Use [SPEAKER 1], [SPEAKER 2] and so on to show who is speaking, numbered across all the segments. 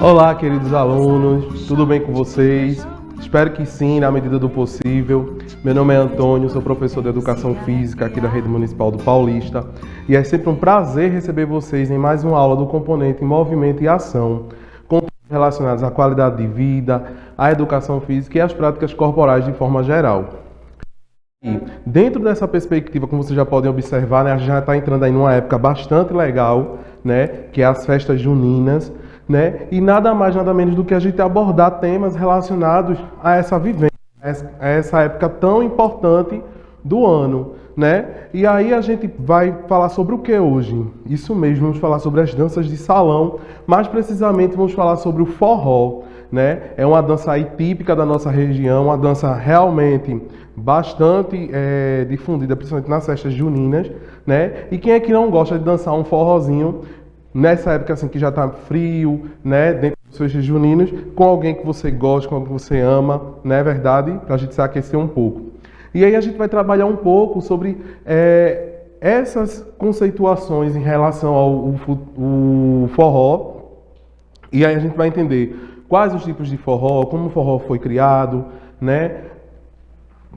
[SPEAKER 1] Olá, queridos alunos, tudo bem com vocês? Espero que sim, na medida do possível. Meu nome é Antônio, sou professor de Educação Física aqui da Rede Municipal do Paulista e é sempre um prazer receber vocês em mais uma aula do componente Movimento e Ação, com temas relacionados à qualidade de vida, à educação física e às práticas corporais de forma geral. E dentro dessa perspectiva, como vocês já podem observar, né, a gente já está entrando aí numa época bastante legal, né, que é as festas juninas, né, e nada mais, nada menos do que a gente abordar temas relacionados a essa vivência, a essa época tão importante do ano, né? E aí a gente vai falar sobre o que hoje? Isso mesmo, vamos falar sobre as danças de salão, mais precisamente vamos falar sobre o forró, né? É uma dança aí típica da nossa região, uma dança realmente bastante difundida, principalmente nas festas juninas, né? E quem é que não gosta de dançar um forrozinho nessa época assim que já está frio, né? Dentro dos festas juninos, com alguém que você gosta, com alguém que você ama, não é verdade? Para a gente se aquecer um pouco. E aí a gente vai trabalhar um pouco sobre essas conceituações em relação ao forró. E aí a gente vai entender quais os tipos de forró, como o forró foi criado, né?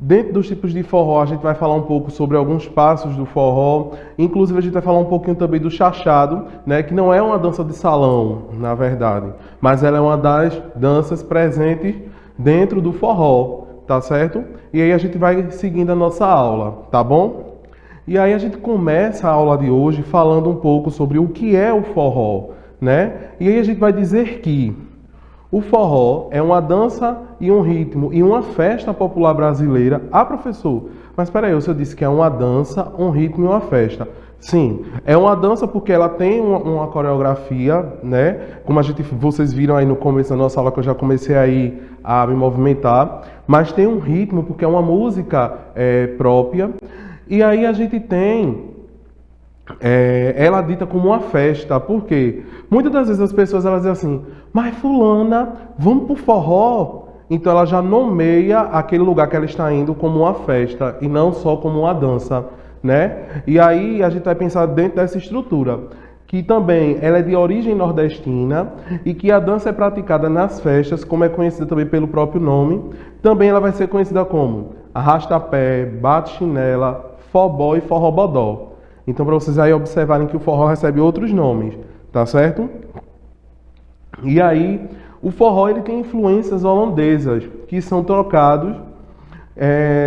[SPEAKER 1] Dentro dos tipos de forró, a gente vai falar um pouco sobre alguns passos do forró. Inclusive, a gente vai falar um pouquinho também do chachado, né? Que não é uma dança de salão, na verdade, mas ela é uma das danças presentes dentro do forró, tá certo? E aí a gente vai seguindo a nossa aula, tá bom? E aí a gente começa a aula de hoje falando um pouco sobre o que é o forró, né? E aí a gente vai dizer que o forró é uma dança e um ritmo e uma festa popular brasileira. Ah, professor, mas espera aí, você disse que é uma dança, um ritmo e uma festa. Sim, é uma dança porque ela tem uma coreografia, né? Como vocês viram aí no começo da nossa aula, que eu já comecei aí a me movimentar. Mas tem um ritmo porque é uma música própria. E aí a gente tem ela dita como uma festa. Por quê? Muitas das vezes as pessoas elas dizem assim, mas fulana, vamos pro forró? Então ela já nomeia aquele lugar que ela está indo como uma festa e não só como uma dança, né? E aí a gente vai pensar dentro dessa estrutura, que também ela é de origem nordestina e que a dança é praticada nas festas, como é conhecida também pelo próprio nome. Também ela vai ser conhecida como arrasta-pé, bate-chinela, fobó e forrobodó. Então, para vocês aí observarem que o forró recebe outros nomes, tá certo? E aí, o forró ele tem influências holandesas, que são trocados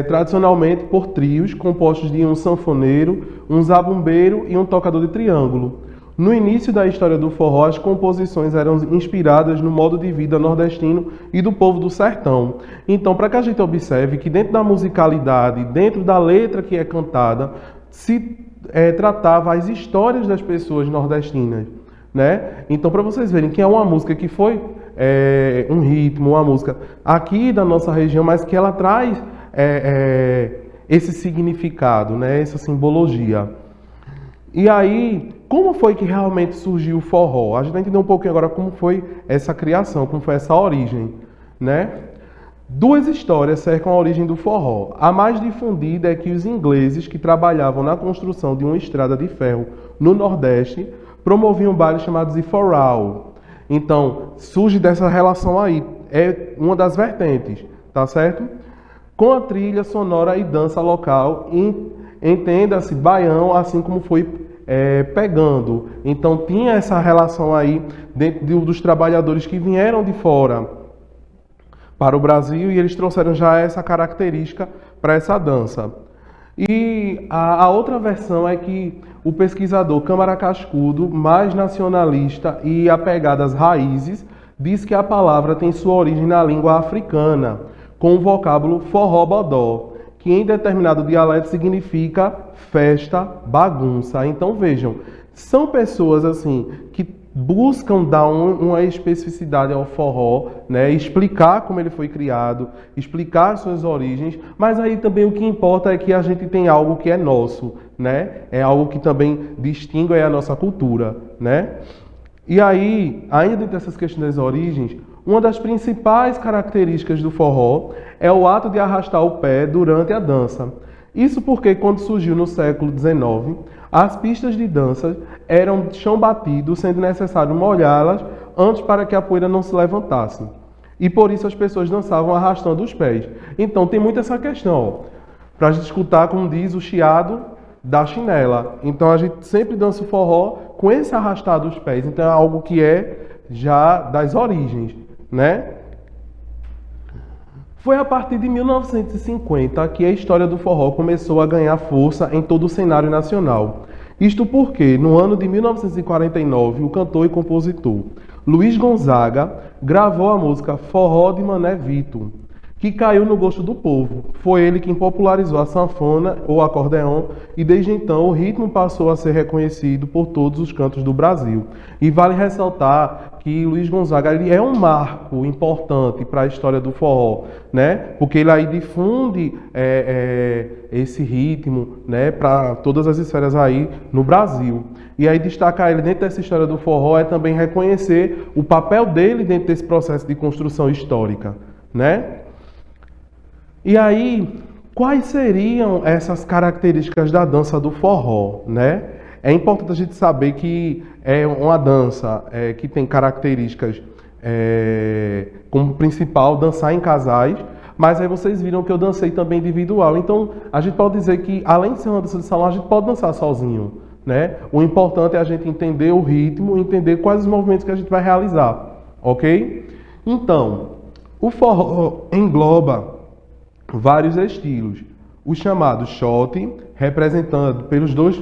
[SPEAKER 1] tradicionalmente por trios compostos de um sanfoneiro, um zabumbeiro e um tocador de triângulo. No início da história do forró, as composições eram inspiradas no modo de vida nordestino e do povo do sertão. Então, para que a gente observe que dentro da musicalidade, dentro da letra que é cantada, se tratava as histórias das pessoas nordestinas, né? Então, para vocês verem que é uma música que foi um ritmo, uma música aqui da nossa região, mas que ela traz esse significado, né? Essa simbologia. E aí, como foi que realmente surgiu o forró? A gente vai entender um pouquinho agora como foi essa criação, como foi essa origem, né? Duas histórias cercam a origem do forró. A mais difundida é que os ingleses, que trabalhavam na construção de uma estrada de ferro no Nordeste, promoviam bailes chamados de forró. Então, surge dessa relação aí. É uma das vertentes, tá certo? Com a trilha sonora e dança local, entenda-se baião, assim como foi pegando. Então, tinha essa relação aí dentro dos trabalhadores que vieram de fora para o Brasil e eles trouxeram já essa característica para essa dança. E a outra versão é que o pesquisador Câmara Cascudo, mais nacionalista e apegado às raízes, diz que a palavra tem sua origem na língua africana, com o vocábulo forró-bodó, que em determinado dialeto significa festa, bagunça. Então vejam, são pessoas assim que buscam dar uma especificidade ao forró, né? Explicar como ele foi criado, explicar suas origens, mas aí também o que importa é que a gente tem algo que é nosso, né? É algo que também distingue a nossa cultura, né? E aí, ainda dentro dessas questões das origens, uma das principais características do forró é o ato de arrastar o pé durante a dança. Isso porque quando surgiu no século XIX, as pistas de dança eram de chão batido, sendo necessário molhá-las antes para que a poeira não se levantasse. E por isso as pessoas dançavam arrastando os pés. Então tem muito essa questão, para a gente escutar, como diz, o chiado da chinela. Então a gente sempre dança o forró com esse arrastar dos pés. Então é algo que é já das origens, né? Foi a partir de 1950 que a história do forró começou a ganhar força em todo o cenário nacional. Isto porque, no ano de 1949, o cantor e compositor Luiz Gonzaga gravou a música Forró de Mané Vito, que caiu no gosto do povo. Foi ele quem popularizou a sanfona ou acordeão e desde então o ritmo passou a ser reconhecido por todos os cantos do Brasil. E vale ressaltar que Luiz Gonzaga ele é um marco importante para a história do forró, né? Porque ele aí difunde esse ritmo, né, para todas as esferas aí no Brasil. E aí destacar ele dentro dessa história do forró é também reconhecer o papel dele dentro desse processo de construção histórica, né? E aí, quais seriam essas características da dança do forró, né? É importante a gente saber que é uma dança que tem características como principal dançar em casais, mas aí vocês viram que eu dancei também individual. Então, a gente pode dizer que, além de ser uma dança de salão, a gente pode dançar sozinho, né? O importante é a gente entender o ritmo, entender quais os movimentos que a gente vai realizar, ok? Então, o forró engloba vários estilos. O chamado shot, representando pelos dois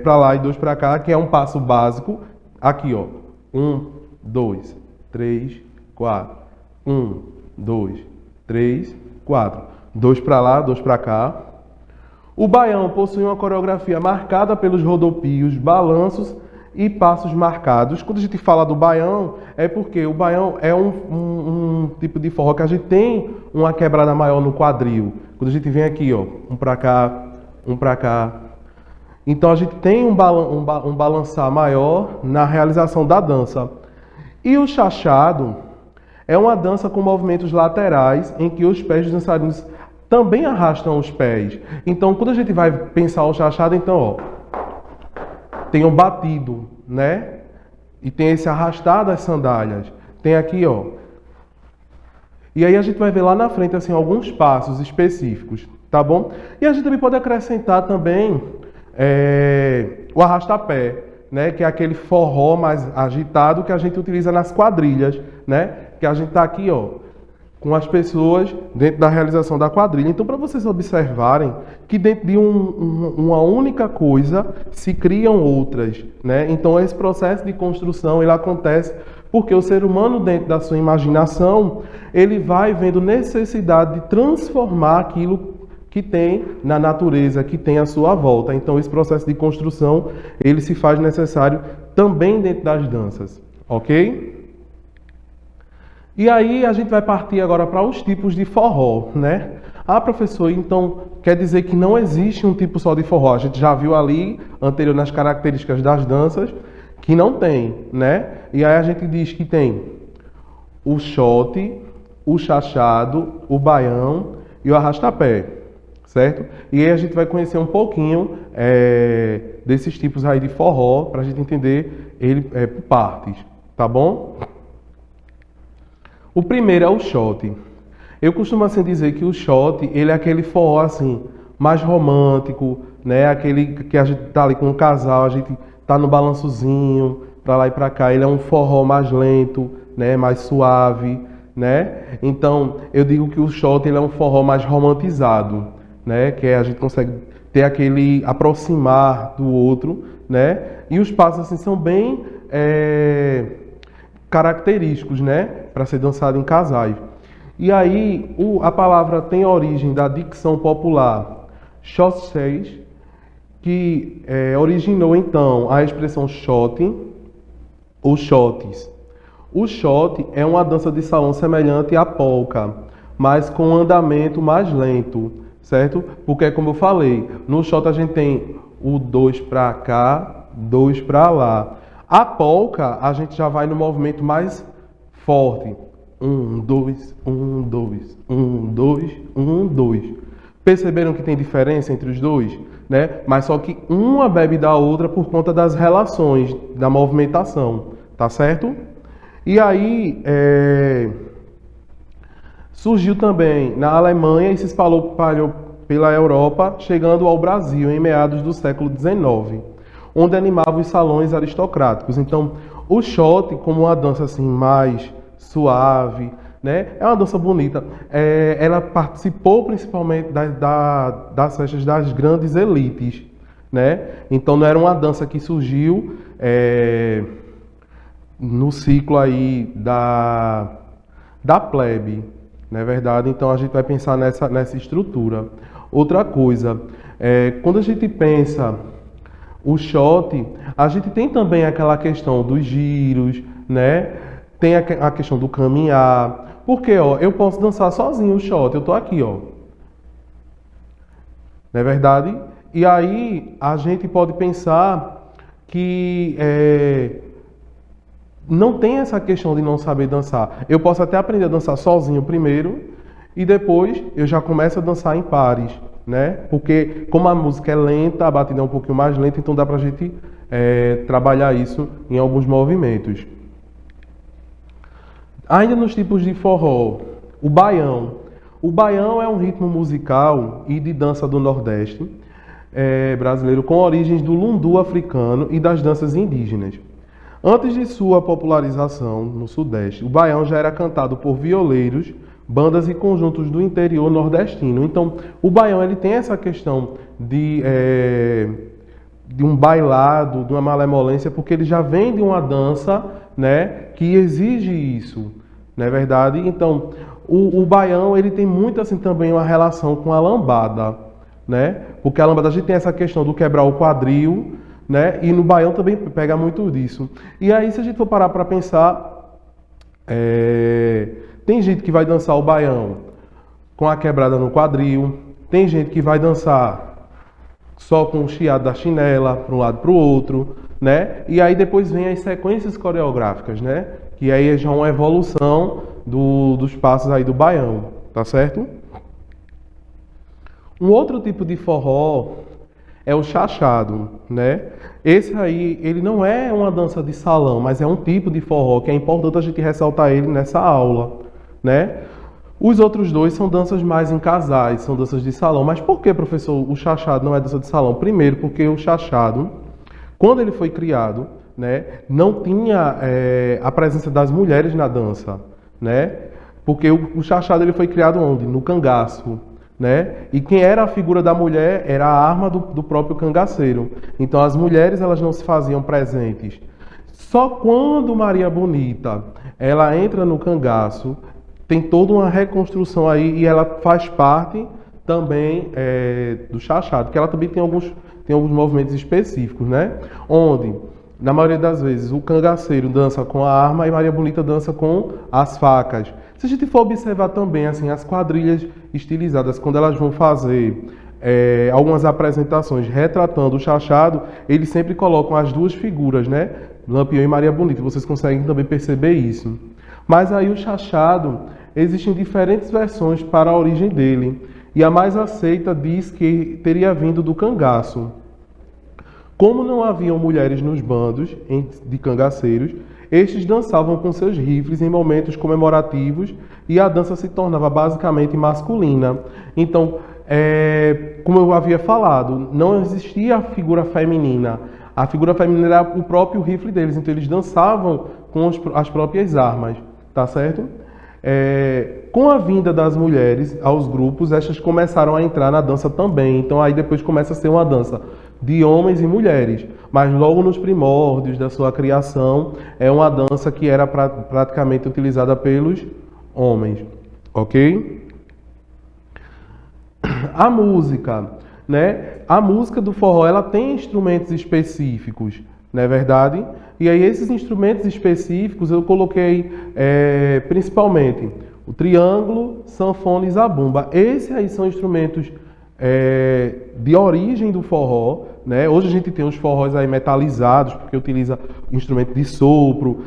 [SPEAKER 1] para lá e dois para cá, que é um passo básico. Aqui, ó. 1, 2, 3, 4. 1, 2, 3, 4. Dois para lá, dois para cá. O baião possui uma coreografia marcada pelos rodopios, balanços e passos marcados. Quando a gente fala do baião, é porque o baião é um tipo de forró que a gente tem uma quebrada maior no quadril. Quando a gente vem aqui, ó, um para cá, um para cá. Então a gente tem um balançar maior na realização da dança. E o chachado é uma dança com movimentos laterais em que os pés dos dançarinos também arrastam os pés. Então quando a gente vai pensar o chachado, então, ó, tem um batido, né? E tem esse arrastar das sandálias. Tem aqui, ó. E aí a gente vai ver lá na frente, assim, alguns passos específicos, tá bom? E a gente também pode acrescentar também o arrasta-pé, né? Que é aquele forró mais agitado que a gente utiliza nas quadrilhas, né? Que a gente tá aqui, ó, com as pessoas dentro da realização da quadrilha. Então, para vocês observarem que dentro de uma única coisa se criam outras, né? Então, esse processo de construção ele acontece porque o ser humano, dentro da sua imaginação, ele vai vendo necessidade de transformar aquilo que tem na natureza, que tem à sua volta. Então, esse processo de construção, ele se faz necessário também dentro das danças, ok? E aí a gente vai partir agora para os tipos de forró, né? Ah, professor, então quer dizer que não existe um tipo só de forró. A gente já viu ali, anterior nas características das danças, que não tem, né? E aí a gente diz que tem o shot, o chachado, o baião e o arrastapé, certo? E aí a gente vai conhecer um pouquinho desses tipos aí de forró, para a gente entender ele por partes, tá bom? O primeiro é o shot. Eu costumo assim dizer que o shot, ele é aquele forró assim, mais romântico, né? Aquele que a gente tá ali com um casal, a gente tá no balançozinho, para lá e para cá. Ele é um forró mais lento, né? Mais suave, né? Então, eu digo que o shot ele é um forró mais romantizado, né? Que a gente consegue ter aquele aproximar do outro, né? E os passos assim são bem característicos, né? Para ser dançado em casais. E aí, a palavra tem origem da dicção popular chotsês, que originou então a expressão shot ou shots. O shot é uma dança de salão semelhante à polca, mas com um andamento mais lento, certo? Porque, como eu falei, no shot a gente tem o 2 para cá, 2 para lá. A polca, a gente já vai no movimento mais forte. 1, 2, 1, 2, 1, 2, 1, 2. Perceberam que tem diferença entre os dois? Né? Mas só que uma bebe da outra por conta das relações, da movimentação. Tá certo? E aí surgiu também na Alemanha e se espalhou pela Europa, chegando ao Brasil em meados do século XIX, onde animava os salões aristocráticos. Então, o shot, como uma dança assim mais suave, né, é uma dança bonita. Ela participou principalmente das festas das grandes elites, né? Então, não era uma dança que surgiu no ciclo aí da plebe, não é verdade? Então, a gente vai pensar nessa estrutura. Outra coisa, quando a gente pensa o shot, a gente tem também aquela questão dos giros, né? Tem a questão do caminhar. Porque, ó, eu posso dançar sozinho o shot, eu tô aqui, ó. Não é verdade? E aí a gente pode pensar que não tem essa questão de não saber dançar. Eu posso até aprender a dançar sozinho primeiro e depois eu já começo a dançar em pares, né? Porque como a música é lenta, a batida é um pouquinho mais lenta, então dá pra gente trabalhar isso em alguns movimentos. Ainda nos tipos de forró, o baião. O baião é um ritmo musical e de dança do Nordeste brasileiro com origens do lundu africano e das danças indígenas. Antes de sua popularização no Sudeste, o baião já era cantado por violeiros, bandas e conjuntos do interior nordestino. Então, o baião ele tem essa questão de um bailado, de uma malemolência, porque ele já vem de uma dança, né, que exige isso, não é verdade? Então, o baião ele tem muito assim também uma relação com a lambada, né? Porque a lambada a gente tem essa questão do quebrar o quadril, né? E no baião também pega muito disso. E aí, se a gente for parar para pensar, tem gente que vai dançar o baião com a quebrada no quadril, tem gente que vai dançar só com o chiado da chinela para um lado para o outro, né? E aí depois vem as sequências coreográficas, né? Que aí é já uma evolução dos passos aí do baião, tá certo? Um outro tipo de forró é o chachado, né? Esse aí, ele não é uma dança de salão, mas é um tipo de forró que é importante a gente ressaltar ele nessa aula, né? Os outros dois são danças mais em casais, são danças de salão. Mas por que, professor, o chachado não é dança de salão? Primeiro, porque o chachado, quando ele foi criado, né, não tinha a presença das mulheres na dança, né? Porque o chachado ele foi criado onde? No cangaço, né? E quem era a figura da mulher era a arma do próprio cangaceiro. Então as mulheres elas não se faziam presentes. Só quando Maria Bonita ela entra no cangaço, tem toda uma reconstrução aí e ela faz parte também do chachado, que ela também tem alguns movimentos específicos, né? Onde, na maioria das vezes, o cangaceiro dança com a arma e Maria Bonita dança com as facas. Se a gente for observar também assim, as quadrilhas estilizadas, quando elas vão fazer algumas apresentações retratando o chachado, eles sempre colocam as duas figuras, né? Lampião e Maria Bonita. Vocês conseguem também perceber isso. Mas aí o chachado, existem diferentes versões para a origem dele. E a mais aceita diz que teria vindo do cangaço. Como não haviam mulheres nos bandos de cangaceiros, estes dançavam com seus rifles em momentos comemorativos e a dança se tornava basicamente masculina. Então, como eu havia falado, não existia a figura feminina. A figura feminina era o próprio rifle deles, então eles dançavam com as próprias armas, tá certo? Com a vinda das mulheres aos grupos, estas começaram a entrar na dança também. Então aí depois começa a ser uma dança de homens e mulheres. Mas logo nos primórdios da sua criação, é uma dança que era praticamente utilizada pelos homens. Ok? A música, né? A música do forró, ela tem instrumentos específicos, não é verdade? E aí esses instrumentos específicos eu coloquei principalmente o triângulo, sanfona e zabumba. Esses aí são instrumentos de origem do forró, né? Hoje a gente tem os forróis aí metalizados, porque utiliza instrumento de sopro,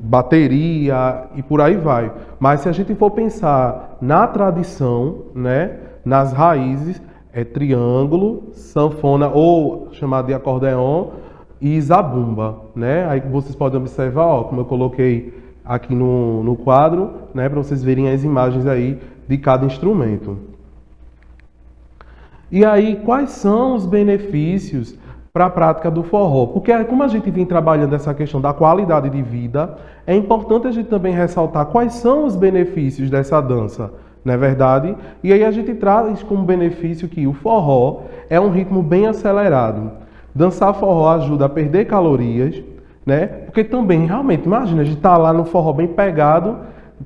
[SPEAKER 1] bateria e por aí vai. Mas se a gente for pensar na tradição, né? Nas raízes, é triângulo, sanfona ou chamado de acordeon e zabumba, né? Aí vocês podem observar, ó, como eu coloquei aqui no quadro, né, para vocês verem as imagens aí de cada instrumento. E aí, quais são os benefícios para a prática do forró? Porque como a gente vem trabalhando essa questão da qualidade de vida, é importante a gente também ressaltar quais são os benefícios dessa dança, não é verdade? E aí a gente traz como benefício que o forró é um ritmo bem acelerado. Dançar forró ajuda a perder calorias, né? Porque também, realmente, imagina, a gente tá lá no forró bem pegado,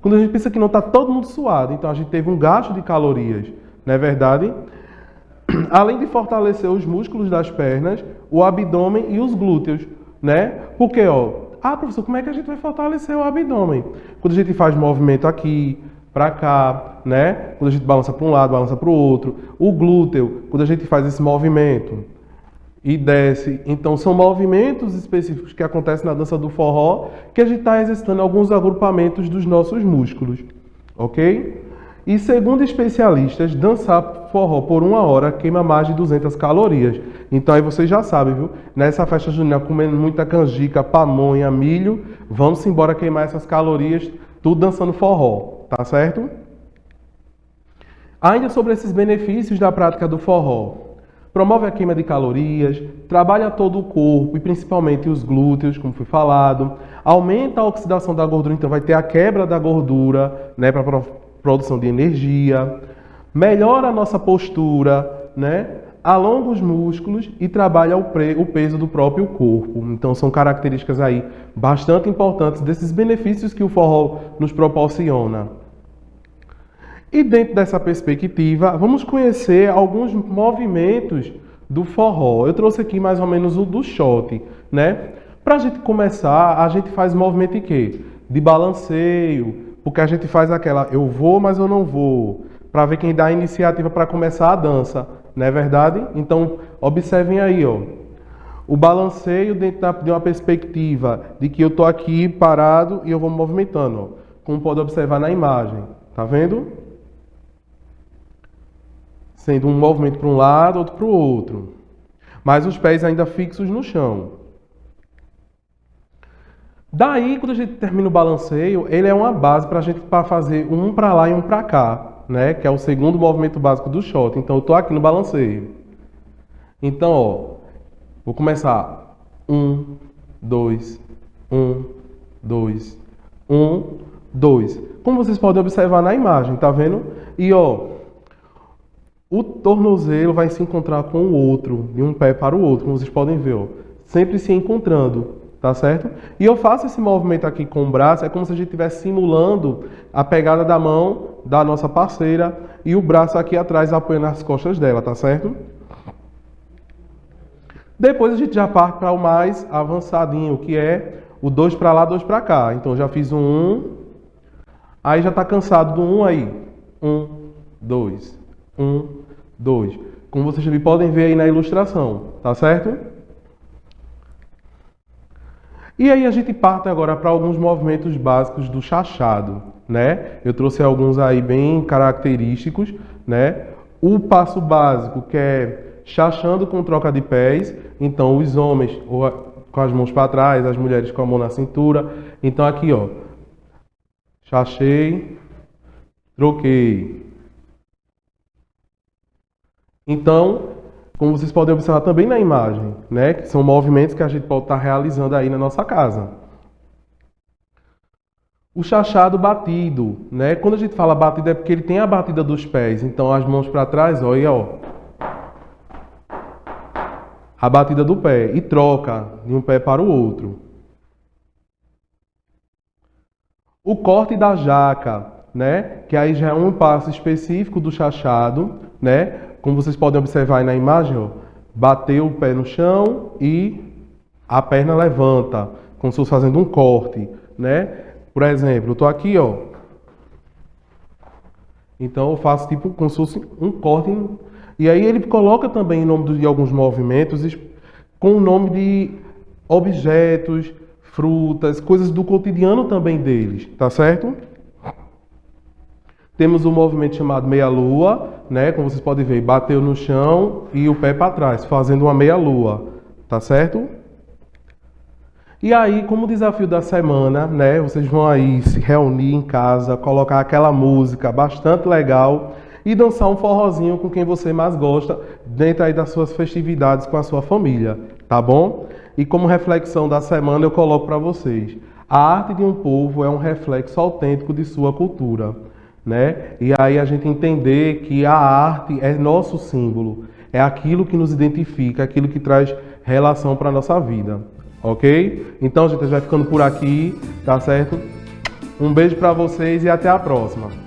[SPEAKER 1] quando a gente pensa que não está todo mundo suado, então a gente teve um gasto de calorias, não é verdade? Além de fortalecer os músculos das pernas, o abdômen e os glúteos, né? Porque, professor, como é que a gente vai fortalecer o abdômen? Quando a gente faz movimento aqui, para cá, né? Quando a gente balança para um lado, balança para o outro. O glúteo, quando a gente faz esse movimento e desce. Então, são movimentos específicos que acontecem na dança do forró que a gente está exercitando alguns agrupamentos dos nossos músculos, ok? E segundo especialistas, dançar forró por 1 hora queima mais de 200 calorias. Então aí vocês já sabem, viu? Nessa festa junina, comendo muita canjica, pamonha, milho, vamos embora queimar essas calorias, tudo dançando forró, tá certo? Ainda sobre esses benefícios da prática do forró. Promove a queima de calorias, trabalha todo o corpo e principalmente os glúteos, como foi falado. Aumenta a oxidação da gordura, então vai ter a quebra da gordura, né, para produção de energia, melhora a nossa postura, né? Alonga os músculos e trabalha o peso do próprio corpo. Então são características aí bastante importantes desses benefícios que o forró nos proporciona. E dentro dessa perspectiva, vamos conhecer alguns movimentos do forró. Eu trouxe aqui mais ou menos o do shot, né? Para a gente começar, a gente faz movimento de quê? De balanceio, porque a gente faz aquela, eu vou, mas eu não vou, para ver quem dá a iniciativa para começar a dança, não é verdade? Então, observem aí, o balanceio dentro de uma perspectiva de que eu estou aqui parado e eu vou me movimentando, como pode observar na imagem, tá vendo? Sendo um movimento para um lado, outro para o outro, mas os pés ainda fixos no chão. Daí, quando a gente termina o balanceio, ele é uma base para a gente fazer um para lá e um para cá, né? Que é o segundo movimento básico do shot. Então, eu estou aqui no balanceio. Então, vou começar. 1, 2, 1, 2, 1, 2. Como vocês podem observar na imagem, tá vendo? E, o tornozelo vai se encontrar com o outro, de um pé para o outro, como vocês podem ver, sempre se encontrando. Tá certo? E eu faço esse movimento aqui com o braço, é como se a gente estivesse simulando a pegada da mão da nossa parceira e o braço aqui atrás apoiando as costas dela, tá certo? Depois a gente já parte para o mais avançadinho, que é o 2 para lá, 2 para cá. Então eu já fiz um 1, aí já tá cansado do 1 aí. 1, 2, 1, 2. Como vocês podem ver aí na ilustração, tá certo? E aí a gente parte agora para alguns movimentos básicos do chachado, né? Eu trouxe alguns aí bem característicos, né? O passo básico, que é chachando com troca de pés. Então, os homens com as mãos para trás, as mulheres com a mão na cintura. Então, aqui, chachei, troquei. Então, como vocês podem observar também na imagem, né? Que são movimentos que a gente pode estar realizando aí na nossa casa. O chachado batido, né? Quando a gente fala batido é porque ele tem a batida dos pés. Então as mãos para trás, a batida do pé e troca de um pé para o outro. O corte da jaca, né? Que aí já é um passo específico do chachado, né? Como vocês podem observar aí na imagem, bateu o pé no chão e a perna levanta, como se fosse fazendo um corte, né? Por exemplo, eu estou aqui, Então eu faço tipo como se fosse um corte. E aí ele coloca também o nome de alguns movimentos com o nome de objetos, frutas, coisas do cotidiano também deles, tá certo? Temos um movimento chamado meia-lua, né? Como vocês podem ver, bateu no chão e o pé para trás, fazendo uma meia-lua, tá certo? E aí, como desafio da semana, né, vocês vão aí se reunir em casa, colocar aquela música bastante legal e dançar um forrozinho com quem você mais gosta, dentro aí das suas festividades com a sua família, tá bom? E como reflexão da semana, eu coloco para vocês: a arte de um povo é um reflexo autêntico de sua cultura, né? E aí a gente entender que a arte é nosso símbolo, é aquilo que nos identifica, aquilo que traz relação para a nossa vida. Ok? Então, gente, a gente vai ficando por aqui, tá certo? Um beijo para vocês e até a próxima.